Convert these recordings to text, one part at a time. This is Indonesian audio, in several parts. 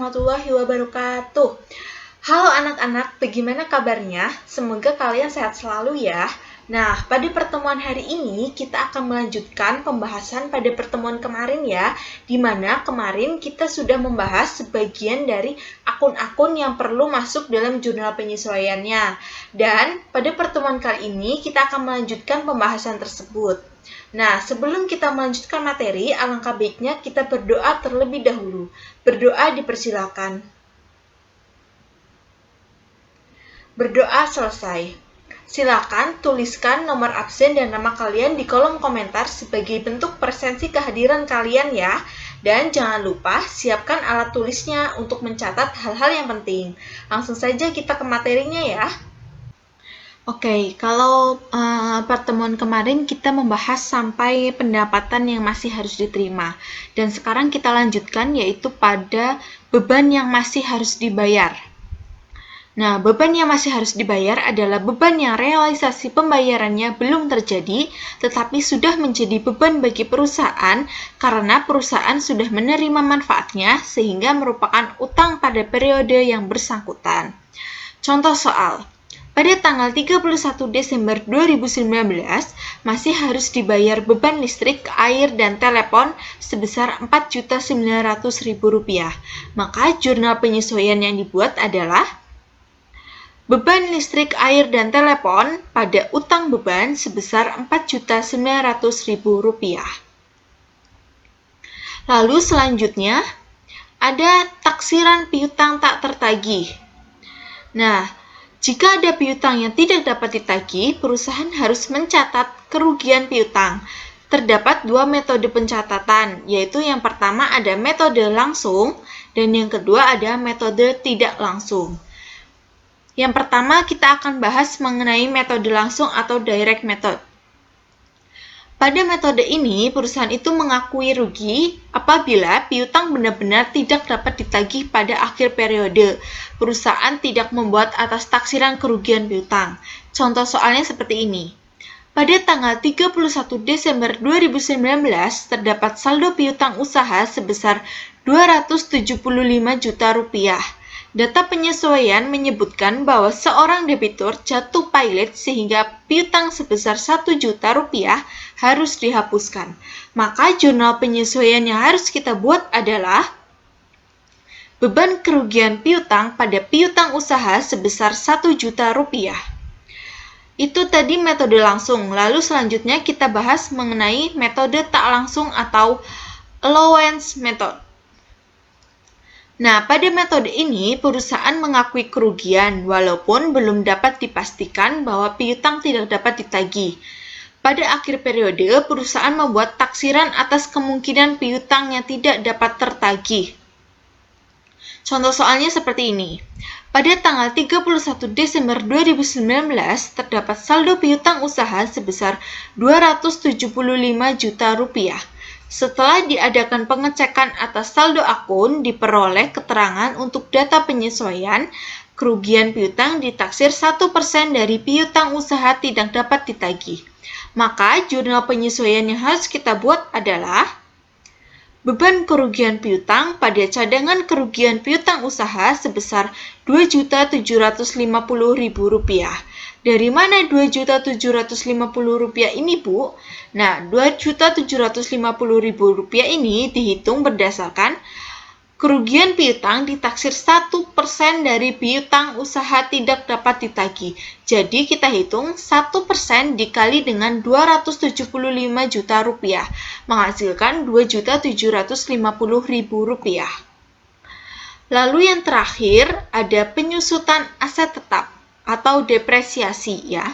warahmatullahi wabarakatuh. Halo anak-anak, bagaimana kabarnya? Semoga kalian sehat selalu ya. Nah, pada pertemuan hari ini kita akan melanjutkan pembahasan pada pertemuan kemarin ya, di mana kemarin kita sudah membahas sebagian dari akun-akun yang perlu masuk dalam jurnal penyesuaiannya. Dan pada pertemuan kali ini kita akan melanjutkan pembahasan tersebut. Nah, sebelum kita melanjutkan materi, alangkah baiknya kita berdoa terlebih dahulu. Berdoa dipersilakan. Berdoa selesai. Silakan tuliskan nomor absen dan nama kalian di kolom komentar sebagai bentuk presensi kehadiran kalian ya. Dan jangan lupa siapkan alat tulisnya untuk mencatat hal-hal yang penting. Langsung saja kita ke materinya ya. Oke, kalau pertemuan kemarin kita membahas sampai pendapatan yang masih harus diterima. Dan sekarang kita lanjutkan yaitu pada beban yang masih harus dibayar. Nah, beban yang masih harus dibayar adalah beban yang realisasi pembayarannya belum terjadi, tetapi sudah menjadi beban bagi perusahaan karena perusahaan sudah menerima manfaatnya sehingga merupakan utang pada periode yang bersangkutan. Contoh soal. Pada tanggal 31 Desember 2019, masih harus dibayar beban listrik, air, dan telepon sebesar Rp4.900.000. Maka jurnal penyesuaian yang dibuat adalah beban listrik, air, dan telepon pada utang beban sebesar Rp4.900.000. Lalu selanjutnya, ada taksiran piutang tak tertagih. Nah, jika ada piutang yang tidak dapat ditagih, perusahaan harus mencatat kerugian piutang. Terdapat dua metode pencatatan, yaitu yang pertama ada metode langsung, dan yang kedua ada metode tidak langsung. Yang pertama kita akan bahas mengenai metode langsung atau direct method. Pada metode ini, perusahaan itu mengakui rugi apabila piutang benar-benar tidak dapat ditagih pada akhir periode. Perusahaan tidak membuat atas taksiran kerugian piutang. Contoh soalnya seperti ini. Pada tanggal 31 Desember 2019, terdapat saldo piutang usaha sebesar Rp275 juta. Data penyesuaian menyebutkan bahwa seorang debitur jatuh pailit sehingga piutang sebesar Rp1 juta harus dihapuskan. Maka jurnal penyesuaian yang harus kita buat adalah beban kerugian piutang pada piutang usaha sebesar Rp1 juta. Itu tadi metode langsung. Lalu selanjutnya kita bahas mengenai metode tak langsung atau allowance method. Nah, pada metode ini, perusahaan mengakui kerugian walaupun belum dapat dipastikan bahwa piutang tidak dapat ditagih. Pada akhir periode, perusahaan membuat taksiran atas kemungkinan piutang yang tidak dapat tertagih. Contoh soalnya seperti ini. Pada tanggal 31 Desember 2019, terdapat saldo piutang usaha sebesar Rp275 juta. Setelah diadakan pengecekan atas saldo akun, diperoleh keterangan untuk data penyesuaian, kerugian piutang ditaksir 1% dari piutang usaha tidak dapat ditagih. Maka, jurnal penyesuaian yang harus kita buat adalah beban kerugian piutang pada cadangan kerugian piutang usaha sebesar Rp2.750.000. Dari mana Rp2.750.000 ini, Bu? Nah, Rp2.750.000 ini dihitung berdasarkan kerugian piutang ditaksir 1% dari piutang usaha tidak dapat ditagih. Jadi kita hitung 1% dikali dengan Rp275 juta, menghasilkan Rp2.750.000. Lalu yang terakhir ada penyusutan aset tetap atau depresiasi ya.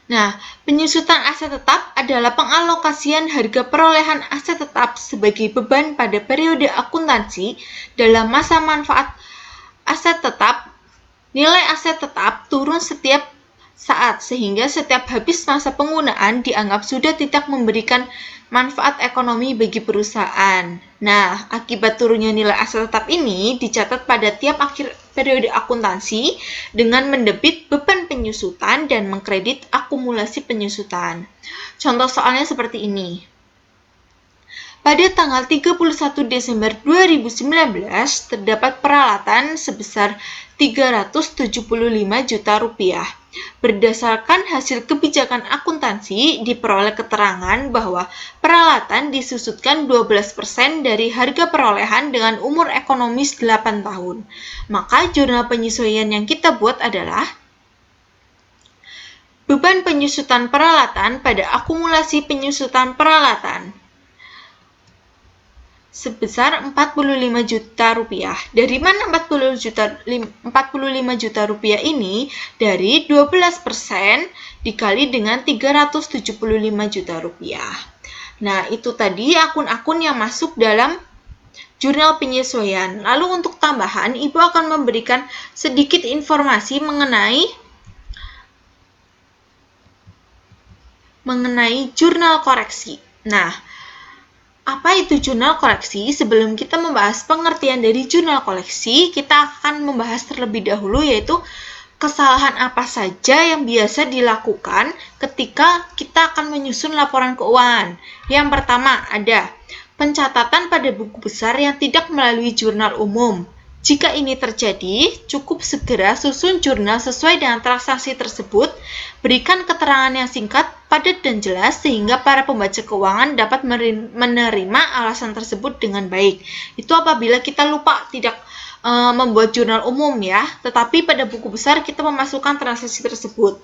Nah, penyusutan aset tetap adalah pengalokasian harga perolehan aset tetap sebagai beban pada periode akuntansi dalam masa manfaat aset tetap. Nilai aset tetap turun setiap saat sehingga setiap habis masa penggunaan dianggap sudah tidak memberikan manfaat ekonomi bagi perusahaan. Nah, akibat turunnya nilai aset tetap ini dicatat pada tiap akhir periode akuntansi dengan mendebit beban penyusutan dan mengkredit akumulasi penyusutan. Contoh soalnya seperti ini. pada tanggal 31 Desember 2019 terdapat peralatan sebesar 375 juta rupiah. Berdasarkan hasil kebijakan akuntansi, diperoleh keterangan bahwa peralatan disusutkan 12% dari harga perolehan dengan umur ekonomis 8 tahun. Maka jurnal penyesuaian yang kita buat adalah beban penyusutan peralatan pada akumulasi penyusutan peralatan sebesar 45 juta rupiah. Dari mana 45 juta rupiah ini? Dari 12% dikali dengan 375 juta rupiah. Nah, itu tadi akun-akun yang masuk dalam jurnal penyesuaian. Lalu untuk tambahan, Ibu akan memberikan sedikit informasi mengenai jurnal koreksi. Nah, apa itu jurnal koreksi? Sebelum kita membahas pengertian dari jurnal koreksi, kita akan membahas terlebih dahulu yaitu kesalahan apa saja yang biasa dilakukan ketika kita akan menyusun laporan keuangan. Yang pertama ada pencatatan pada buku besar yang tidak melalui jurnal umum. Jika ini terjadi, cukup segera susun jurnal sesuai dengan transaksi tersebut, berikan keterangan yang singkat, padat dan jelas sehingga para pembaca keuangan dapat menerima alasan tersebut dengan baik. Itu apabila kita lupa tidak membuat jurnal umum ya, tetapi pada buku besar kita memasukkan transaksi tersebut.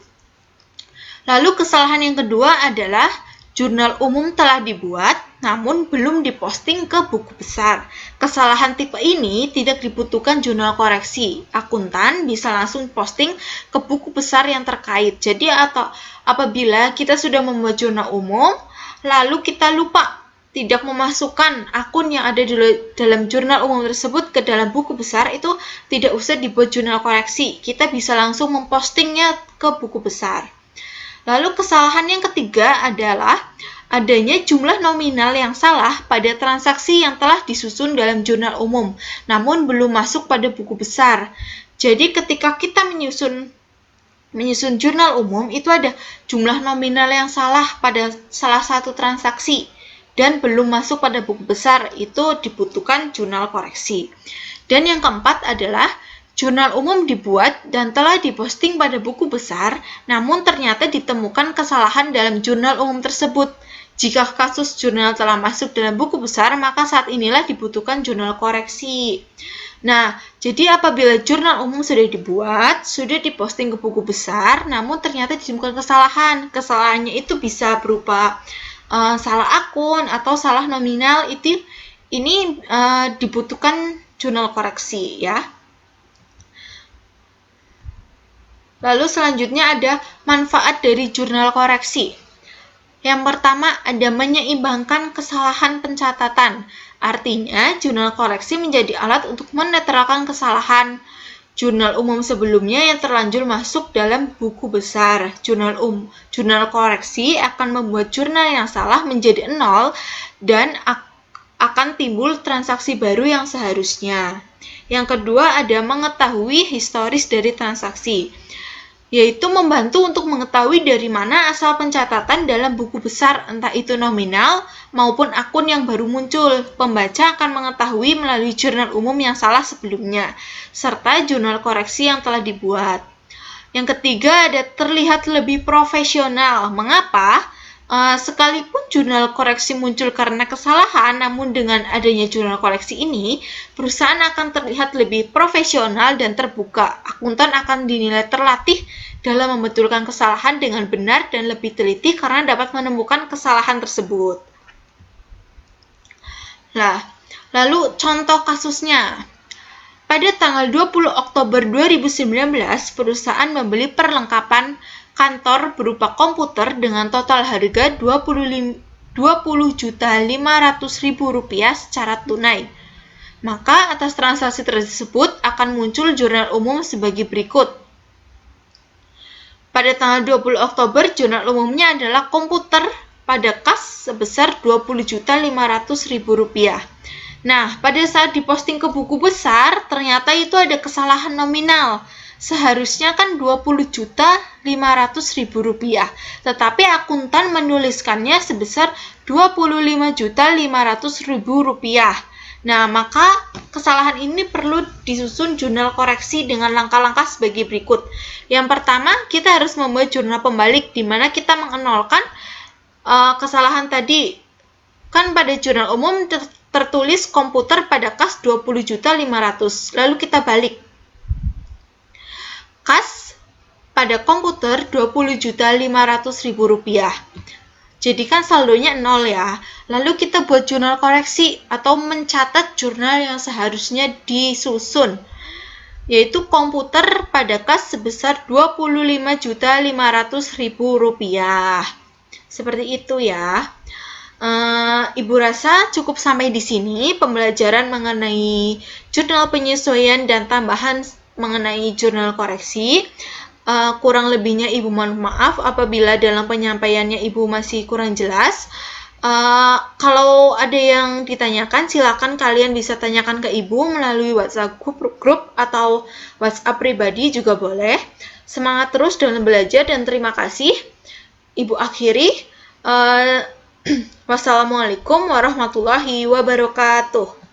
Lalu kesalahan yang kedua adalah jurnal umum telah dibuat, namun belum diposting ke buku besar. Kesalahan tipe ini tidak dibutuhkan jurnal koreksi. Akuntan bisa langsung posting ke buku besar yang terkait. Jadi apabila kita sudah membuat jurnal umum, lalu kita lupa tidak memasukkan akun yang ada di dalam jurnal umum tersebut ke dalam buku besar, itu tidak usah dibuat jurnal koreksi. Kita bisa langsung mempostingnya ke buku besar. Lalu kesalahan yang ketiga adalah adanya jumlah nominal yang salah pada transaksi yang telah disusun dalam jurnal umum, namun belum masuk pada buku besar. Jadi ketika kita menyusun jurnal umum, itu ada jumlah nominal yang salah pada salah satu transaksi dan belum masuk pada buku besar, itu dibutuhkan jurnal koreksi. Dan yang keempat adalah jurnal umum dibuat dan telah diposting pada buku besar, namun ternyata ditemukan kesalahan dalam jurnal umum tersebut. Jika kasus jurnal telah masuk dalam buku besar, maka saat inilah dibutuhkan jurnal koreksi. Nah, jadi apabila jurnal umum sudah dibuat, sudah diposting ke buku besar, namun ternyata ditemukan kesalahan. Kesalahannya itu bisa berupa salah akun atau salah nominal, ini dibutuhkan jurnal koreksi ya. Lalu selanjutnya ada manfaat dari jurnal koreksi. Yang pertama ada menyeimbangkan kesalahan pencatatan. Artinya, jurnal koreksi menjadi alat untuk menetralkan kesalahan jurnal umum sebelumnya yang terlanjur masuk dalam buku besar. Jurnal koreksi akan membuat jurnal yang salah menjadi 0 dan akan timbul transaksi baru yang seharusnya. Yang kedua ada mengetahui historis dari transaksi, yaitu membantu untuk mengetahui dari mana asal pencatatan dalam buku besar, entah itu nominal maupun akun yang baru muncul. Pembaca akan mengetahui melalui jurnal umum yang salah sebelumnya, serta jurnal koreksi yang telah dibuat. Yang ketiga ada terlihat lebih profesional. Mengapa? Sekalipun jurnal koreksi muncul karena kesalahan, namun dengan adanya jurnal koreksi ini, perusahaan akan terlihat lebih profesional dan terbuka. Akuntan akan dinilai terlatih dalam membetulkan kesalahan dengan benar dan lebih teliti karena dapat menemukan kesalahan tersebut. Nah, lalu contoh kasusnya. Pada tanggal 20 Oktober 2019, perusahaan membeli perlengkapan kantor berupa komputer dengan total harga Rp20.500.000 secara tunai. Maka atas transaksi tersebut akan muncul jurnal umum sebagai berikut. Pada tanggal 20 Oktober, jurnal umumnya adalah komputer pada kas sebesar Rp20.500.000. Nah, pada saat diposting ke buku besar, ternyata itu ada kesalahan nominal. Seharusnya kan 20 juta, Rp500.000, tetapi akuntan menuliskannya sebesar Rp25.500.000. Nah, maka kesalahan ini perlu disusun jurnal koreksi dengan langkah-langkah sebagai berikut. Yang pertama, kita harus membuat jurnal pembalik di mana kita mengenolkan kesalahan tadi. Kan pada jurnal umum tertulis komputer pada kas 20.500.000, lalu kita balik. Kas pada komputer Rp20.500.000. Jadikan saldonya 0 ya. Lalu kita buat jurnal koreksi atau mencatat jurnal yang seharusnya disusun, yaitu komputer pada kas sebesar Rp25.500.000. Seperti itu ya. Ibu rasa cukup sampai di sini pembelajaran mengenai jurnal penyesuaian dan tambahan mengenai jurnal koreksi. Kurang lebihnya Ibu mohon maaf apabila dalam penyampaiannya Ibu masih kurang jelas. Kalau ada yang ditanyakan, silakan kalian bisa tanyakan ke Ibu melalui WhatsApp grup atau WhatsApp pribadi juga boleh. Semangat terus dalam belajar dan terima kasih. Ibu akhiri. Wassalamualaikum warahmatullahi wabarakatuh.